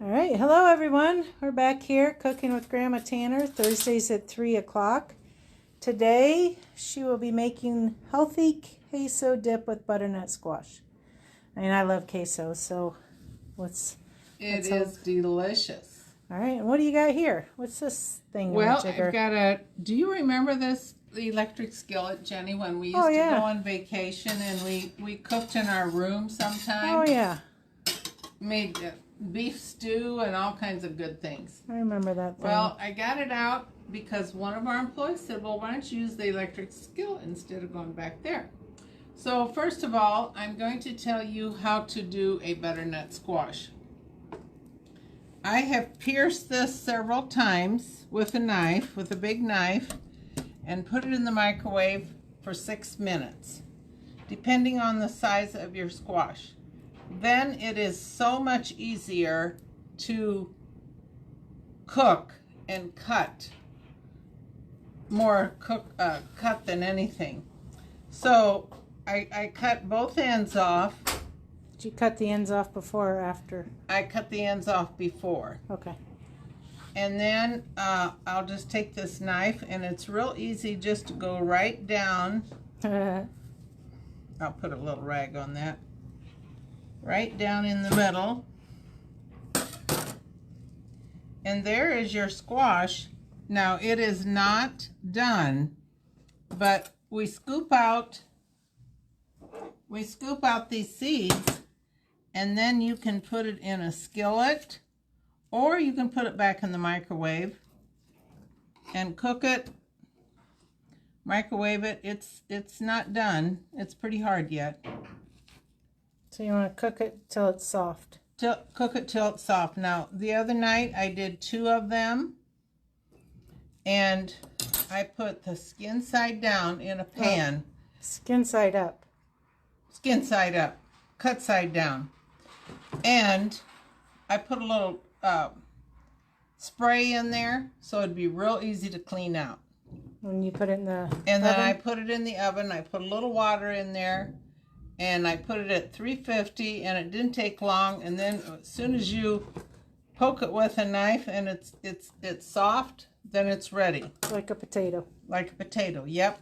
All right, hello everyone. We're back here cooking with Grandma Tanner, Thursdays at 3 o'clock. Today, she will be making healthy queso dip with butternut squash. I mean, I love queso, so it is delicious. All right, and what do you got here? What's this thing? Well, I've got do you remember this electric skillet, Jenny, when we used to go on vacation and we cooked in our room sometimes? Oh, yeah. Made beef stew and all kinds of good things. I remember that thing. Well, I got it out because one of our employees said, well, why don't you use the electric skillet instead of going back there? So first of all, I'm going to tell you how to do a butternut squash. I have pierced this several times with a knife, with a big knife, and put it in the microwave for 6 minutes, depending on the size of your squash. Then it is so much easier to cook and cut, more cut than anything. So I cut both ends off. Did you cut the ends off before or after? I cut the ends off before. Okay. And then I'll just take this knife, and it's real easy just to go right down. I'll put a little rag on that. Right down in the middle. And there is your squash. Now it is not done, but we scoop out these seeds, and then you can put it in a skillet, or you can put it back in the microwave and cook it. Microwave it. It's not done. It's pretty hard yet. So you want to cook it till it's soft. Cook it till it's soft. Now, the other night I did 2 of them, and I put the skin side down in a pan. Skin side up. Skin side up. Cut side down. And I put a little spray in there so it'd be real easy to clean out. When you put it in the And then oven? I put it in the oven. I put a little water in there. And I put it at 350, and it didn't take long. And then as soon as you poke it with a knife and it's soft, then it's ready. Like a potato. Like a potato, yep.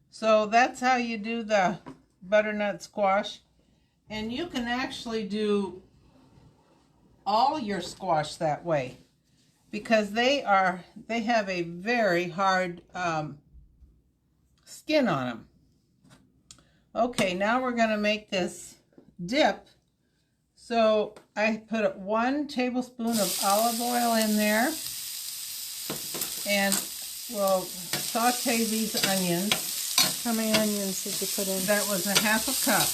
So that's how you do the butternut squash. And you can actually do all your squash that way, because they have a very hard skin on them. Okay, now we're going to make this dip. So I put 1 tablespoon of olive oil in there, and we'll saute these onions. How many onions did you put in? That was a half a cup.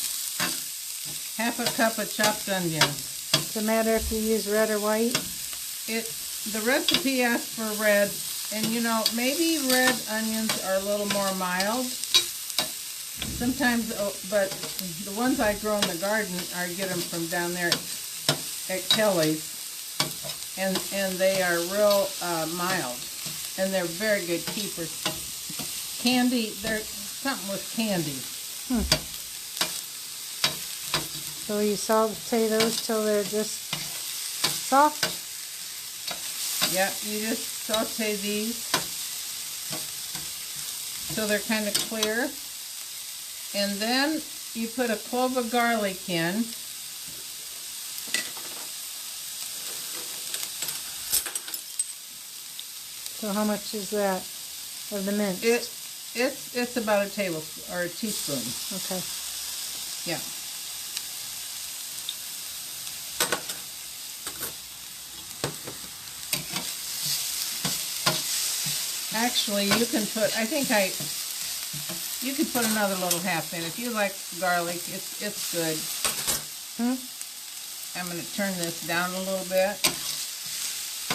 Half a cup of chopped onions. Does it matter if you use red or white? The recipe asks for red, and you know, maybe red onions are a little more mild. Sometimes, but the ones I grow in the garden, I get them from down there at Kelly's, and they are real mild, and they're very good keepers. Candy, they're something with candy. So you saute those till they're just soft? Yeah, you just saute these till they're kind of clear. And then you put a clove of garlic in. So how much is that of the mint? It's about a tablespoon or a teaspoon. Okay. Yeah. Actually, you can put, you could put another little half in. If you like garlic, it's good. I'm going to turn this down a little bit.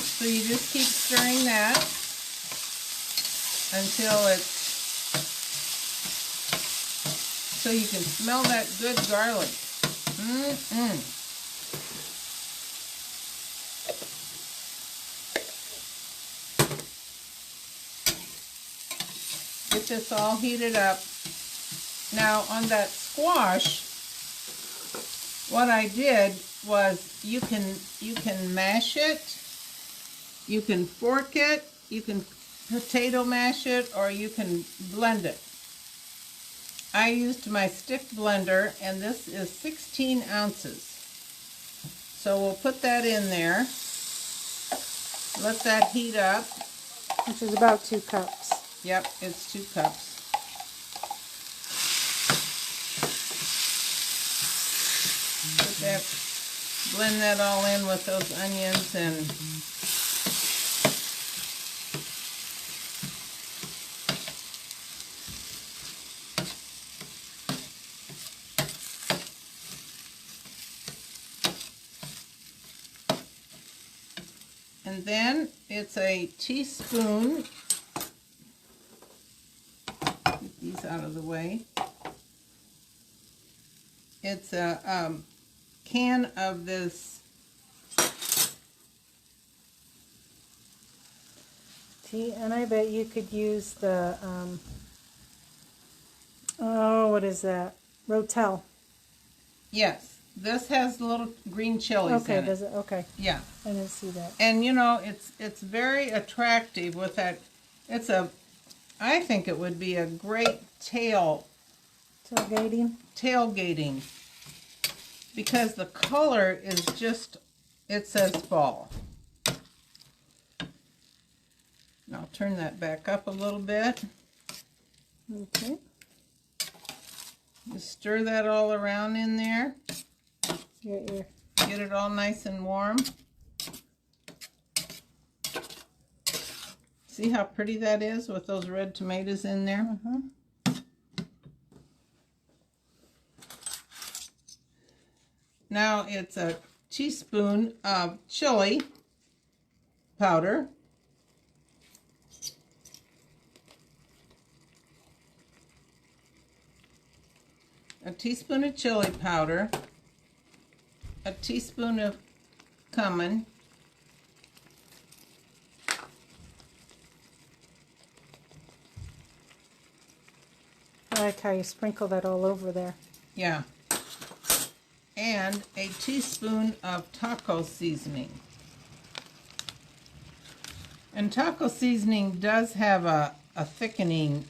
So you just keep stirring that until so you can smell that good garlic. Get this all heated up. Now on that squash, what I did was you can mash it, you can fork it, you can potato mash it, or you can blend it. I used my stick blender, and this is 16 ounces. So we'll put that in there. Let that heat up. Which is about 2 cups. Yep, it's 2 cups. Put that, blend that all in with those onions and then it's a teaspoon, get these out of the way, it's a can of this tea, and I bet you could use the, oh, what is that? Rotel. Yes, this has little green chilies Okay, in it. does it? Okay. Yeah. I didn't see that. And you know, it's very attractive with that. I think it would be a great Tailgating? tailgating, because the color is just, it says fall. Now turn that back up a little bit. Okay. Just stir that all around in there. Get it all nice and warm. See how pretty that is with those red tomatoes in there? Mm-hmm. Now it's a teaspoon of chili powder. A teaspoon of chili powder. A teaspoon of cumin. I like how you sprinkle that all over there. Yeah. And a teaspoon of taco seasoning. And taco seasoning does have a thickening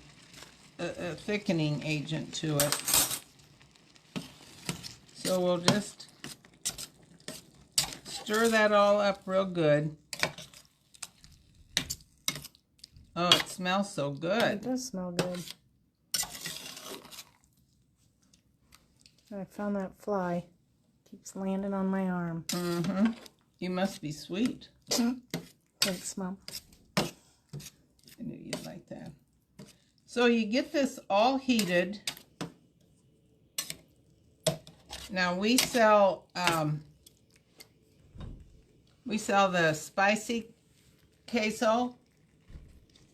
agent to it. So we'll just stir that all up real good. Oh, it smells so good. It does smell good. I found that fly. Keeps landing on my arm. Mm-hmm. You must be sweet. Thanks, Mom. I knew you'd like that. So you get this all heated. Now we sell the spicy queso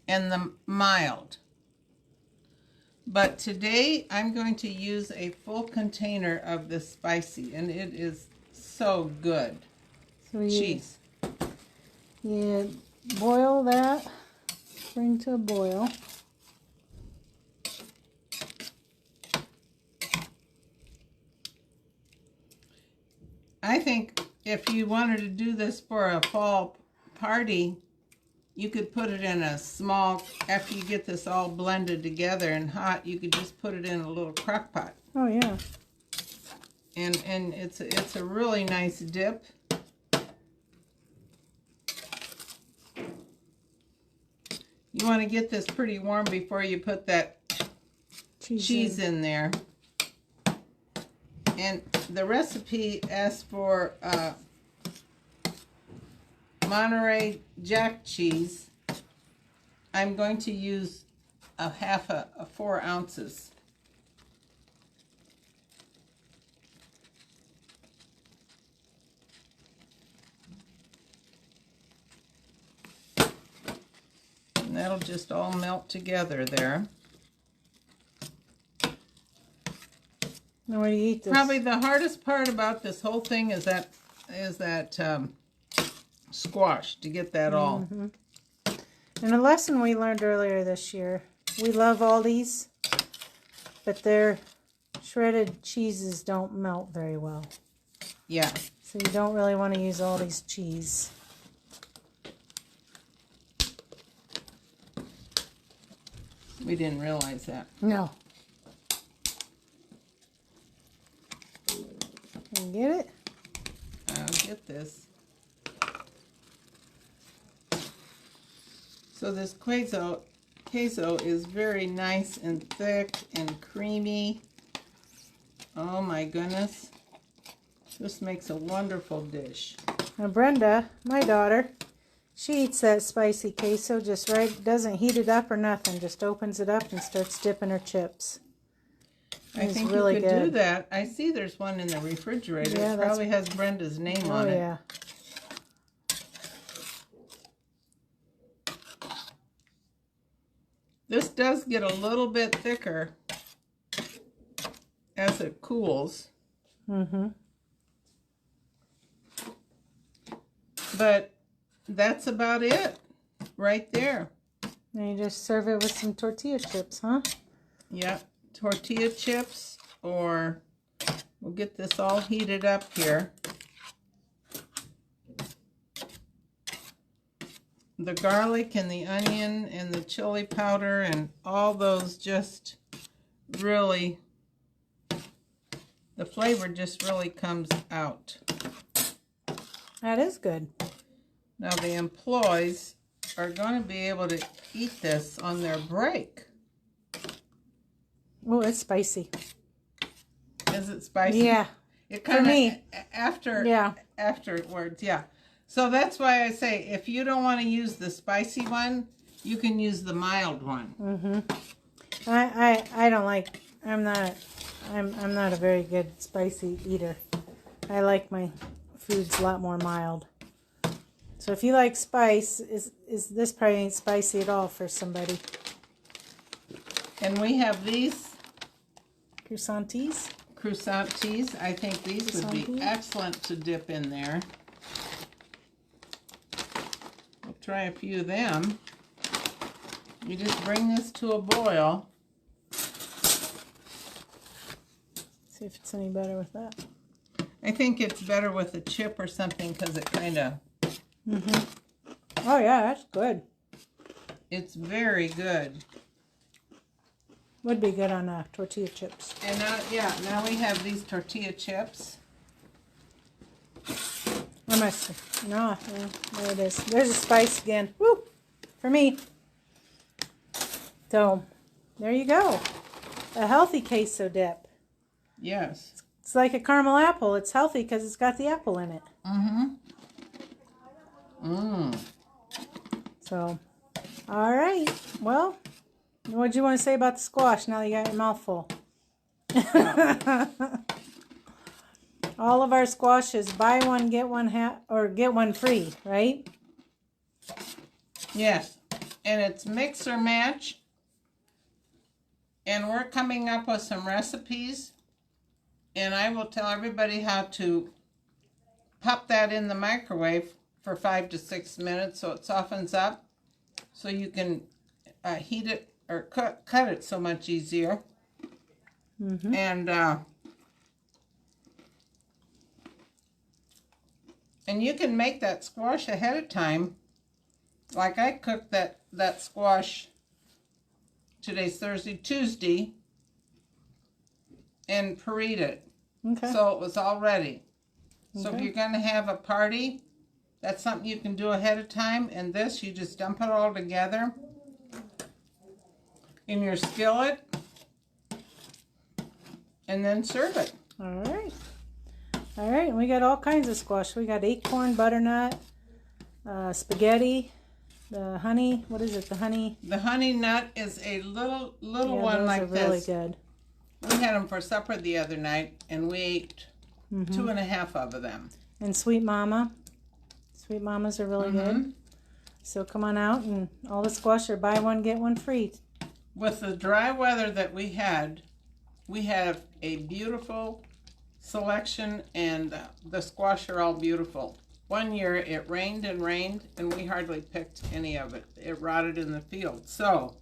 and the mild. But today I'm going to use a full container of the spicy, and it is so good. So Cheese. You boil that, bring to a boil. I think if you wanted to do this for a fall party, you could put it in a small, after you get this all blended together and hot, you could just put it in a little crock pot. Oh, yeah. And it's a really nice dip. You want to get this pretty warm before you put that cheese in there. And the recipe asks for Monterey Jack cheese. I'm going to use a 4 ounces. And that'll just all melt together there. Now, where do you eat this? Probably the hardest part about this whole thing is that squash, to get that all. Mm-hmm. And a lesson we learned earlier this year, we love Aldi's, but their shredded cheeses don't melt very well. Yeah, So you don't really want to use all these cheese. We didn't realize that. No. Can you get it? I'll get this. So this queso is very nice and thick and creamy. Oh my goodness. This makes a wonderful dish. Now Brenda, my daughter, she eats that spicy queso just right, doesn't heat it up or nothing, just opens it up and starts dipping her chips. I think really you could do that. I see there's one in the refrigerator. Yeah, it probably has Brenda's name on it. Oh, yeah. This does get a little bit thicker as it cools. Mm-hmm. But that's about it right there. And you just serve it with some tortilla chips, huh? Yep. Tortilla chips, or we'll get this all heated up here. The garlic and the onion and the chili powder and all those just really, the flavor just really comes out. That is good. Now the employees are going to be able to eat this on their break. Oh, it's spicy. Is it spicy? Yeah. It kind of, for me. Afterwards, yeah. So that's why I say, if you don't want to use the spicy one, you can use the mild one. Mm-hmm. I don't like, I'm not a very good spicy eater. I like my foods a lot more mild. So if you like spice, is this probably ain't spicy at all for somebody. And we have these croissantes. Croissantes. I think these would be excellent to dip in there. We'll try a few of them. You just bring this to a boil. See if it's any better with that. I think it's better with a chip or something because it kind of... Mm-hmm. Oh yeah, that's good. It's very good. Would be good on tortilla chips. And now we have these tortilla chips. Where am I? No, there it is. There's a spice again. Woo! For me. So, there you go. A healthy queso dip. Yes. It's like a caramel apple. It's healthy because it's got the apple in it. Mm-hmm. Mmm. So, all right. Well, what do you want to say about the squash now that you got your mouth full? All of our squashes, buy one, get one or get one free, right? Yes. And it's mix or match. And we're coming up with some recipes. And I will tell everybody how to pop that in the microwave for 5 to 6 minutes so it softens up. So you can heat it or cut it so much easier. Mm-hmm. And you can make that squash ahead of time. Like I cooked that squash, today's Thursday, Tuesday, and pureed it. Okay. So it was all ready. So if you're going to have a party, that's something you can do ahead of time. And this, you just dump it all together in your skillet and then serve it. All right. All right, and we got all kinds of squash. We got acorn, butternut, spaghetti, the honey. What is it? The honey. The honey nut is a little one like this. Really good. We had them for supper the other night, and we ate 2.5 of them. And sweet mama. Sweet mamas are really good. So come on out, and all the squash are buy one get one free. With the dry weather that we have a beautiful selection, and the squash are all beautiful. One year it rained and rained, and we hardly picked any of it. It rotted in the field. So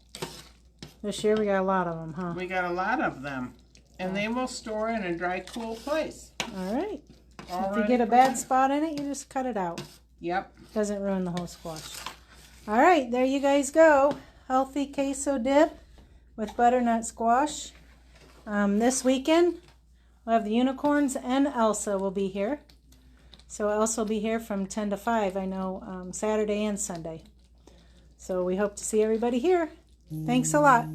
this year we got a lot of them, huh? We got a lot of them, and they will store in a dry, cool place. All right. If you get a bad spot in it, you just cut it out. Yep. Doesn't ruin the whole squash. All right, there you guys go. Healthy queso dip with butternut squash. This weekend, we'll have the unicorns and Elsa will be here. So Elsa will be here from 10 to 5, I know, Saturday and Sunday. So we hope to see everybody here. Thanks a lot.